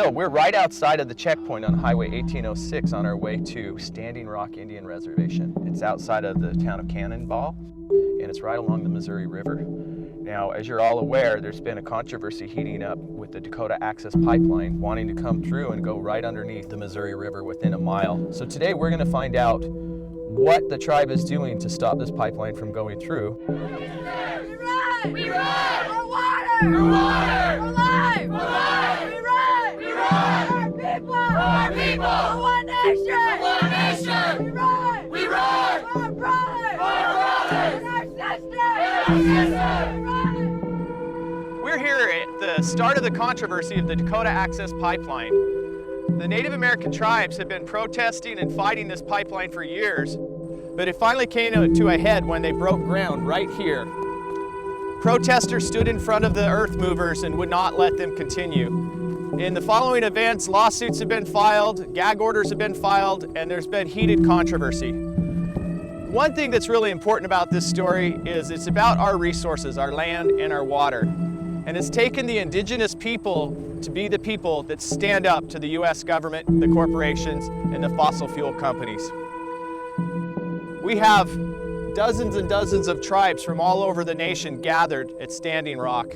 So we're right outside of the checkpoint on Highway 1806 on our way to Standing Rock Indian Reservation. It's outside of the town of Cannonball, and it's right along the Missouri River. Now, as you're all aware, there's been a controversy heating up with the Dakota Access Pipeline wanting to come through and go right underneath the Missouri River within a mile. So today we're going to find out what the tribe is doing to stop this pipeline from going through. We ride! We ride! For water! For water! For life! For life! We ride! We ride! For our people! For our people! For one nation! For one nation! We ride! We ride! For our brothers! For our brothers! And our sisters! And our sisters! We ride! We're here at the start of the controversy of the Dakota Access Pipeline. The Native American tribes have been protesting and fighting this pipeline for years, but it finally came to a head when they broke ground right here. Protesters stood in front of the earth movers and would not let them continue. In the following events, lawsuits have been filed, gag orders have been filed, and there's been heated controversy. One thing that's really important about this story is it's about our resources, our land and our water. And it's taken the indigenous people to be the people that stand up to the US government, the corporations, and the fossil fuel companies. We have dozens and dozens of tribes from all over the nation gathered at Standing Rock.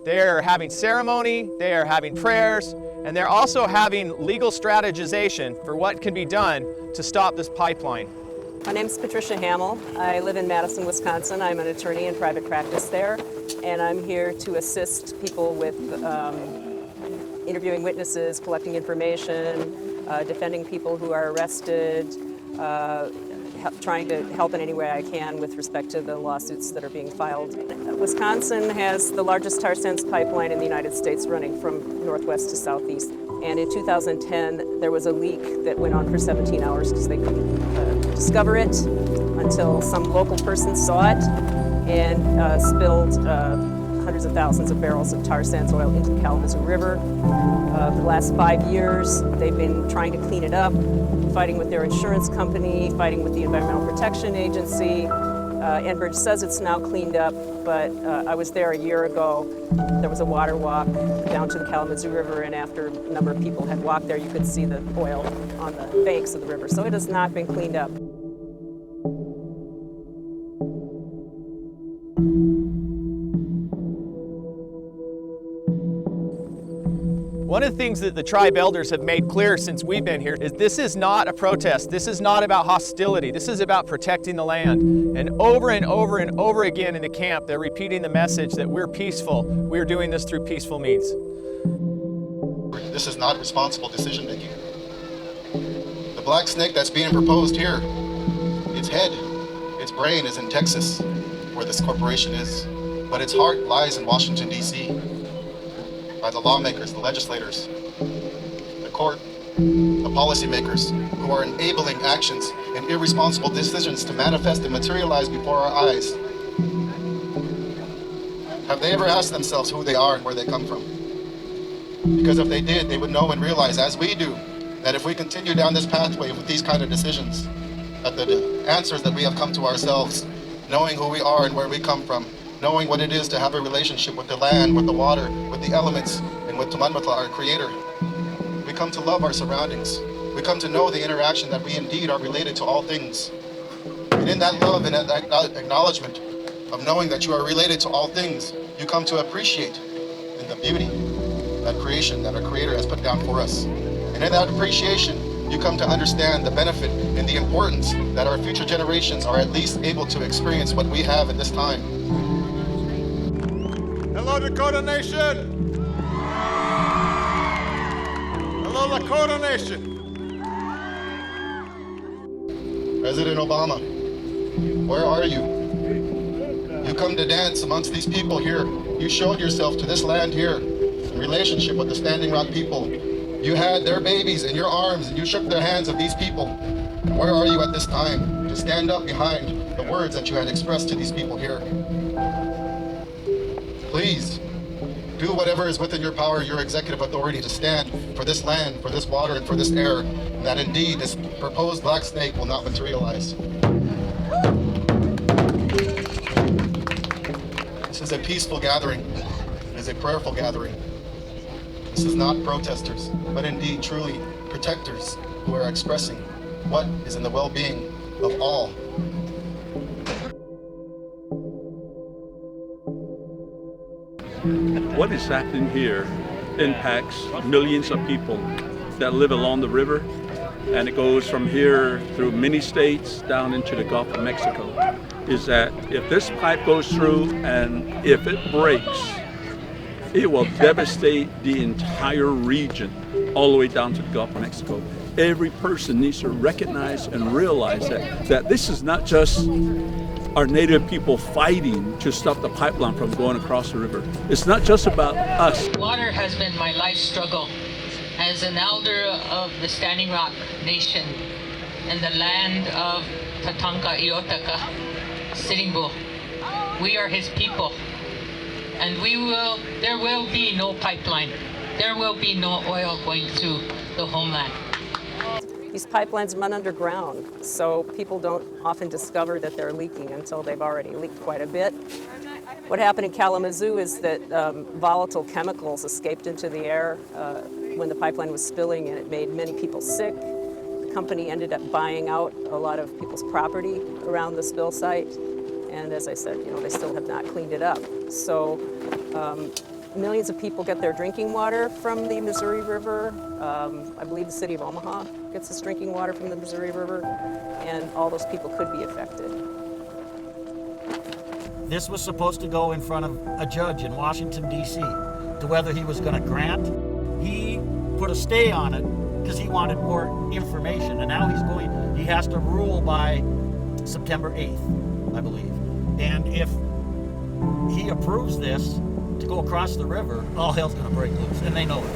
They are having ceremony, they are having prayers, and they're also having legal strategization for what can be done to stop this pipeline. My name is Patricia Hamill. I live in Madison, Wisconsin. I'm an attorney in private practice there, and I'm here to assist people with interviewing witnesses, collecting information, defending people who are arrested, trying to help in any way I can with respect to the lawsuits that are being filed. Wisconsin has the largest tar sands pipeline in the United States running from northwest to southeast. And in 2010, there was a leak that went on for 17 hours because they couldn't discover it until some local person saw it and spilled hundreds of thousands of barrels of tar sands oil into the Kalamazoo River. For the last 5 years, they've been trying to clean it up, fighting with their insurance company, fighting with the Environmental Protection Agency. Enbridge says it's now cleaned up, but I was there a year ago. There was a water walk down to the Kalamazoo River, and after a number of people had walked there, you could see the oil on the banks of the river. So it has not been cleaned up. One of the things that the tribe elders have made clear since we've been here is this is not a protest. This is not about hostility. This is about protecting the land. And over and over again in the camp, they're repeating the message that we're peaceful. We're doing this through peaceful means. This is not responsible decision making. The black snake that's being proposed here, its head, its brain is in Texas, where this corporation is, but its heart lies in Washington, D.C., by the lawmakers, the legislators, the court, the policymakers who are enabling actions and irresponsible decisions to manifest and materialize before our eyes. Have they ever asked themselves who they are and where they come from? Because if they did, they would know and realize, as we do, that if we continue down this pathway with these kind of decisions, that the answers that we have come to ourselves, knowing who we are and where we come from, knowing what it is to have a relationship with the land, with the water, with the elements, and with Tumanmatla, our creator. We come to love our surroundings. We come to know the interaction that we indeed are related to all things. And in that love and that acknowledgement of knowing that you are related to all things, you come to appreciate in the beauty, that creation that our creator has put down for us. And in that appreciation, you come to understand the benefit and the importance that our future generations are at least able to experience what we have at this time. Hello, Dakota Nation! Hello, Lakota Nation! President Obama, where are you? You come to dance amongst these people here. You showed yourself to this land here in relationship with the Standing Rock people. You had their babies in your arms and you shook the hands of these people. Where are you at this time to stand up behind the words that you had expressed to these people here? Please, do whatever is within your power, your executive authority, to stand for this land, for this water, and for this air, and that indeed this proposed black snake will not materialize. This is a peaceful gathering. It is a prayerful gathering. This is not protesters, but indeed truly protectors who are expressing what is in the well-being of all. What is happening here impacts millions of people that live along the river, and it goes from here through many states down into the Gulf of Mexico. Is that if this pipe goes through and if it breaks, it will devastate the entire region all the way down to the Gulf of Mexico. Every person needs to recognize and realize that this is not just our Native people fighting to stop the pipeline from going across the river. It's not just about us. Water has been my life struggle. As an elder of the Standing Rock Nation and the land of Tatanka Iotaka, Sitting Bull, we are his people. And there will be no pipeline. There will be no oil going through the homeland. These pipelines run underground, so people don't often discover that they're leaking until they've already leaked quite a bit. What happened in Kalamazoo is that volatile chemicals escaped into the air when the pipeline was spilling, and it made many people sick. The company ended up buying out a lot of people's property around the spill site, and as I said, they still have not cleaned it up. So millions of people get their drinking water from the Missouri River. I believe the city of Omaha gets its drinking water from the Missouri River, and all those people could be affected. This was supposed to go in front of a judge in Washington, D.C. to whether he was going to grant. He put a stay on it because he wanted more information, and now he has to rule by September 8th, I believe. And if he approves this to go across the river, all hell's going to break loose, and they know it.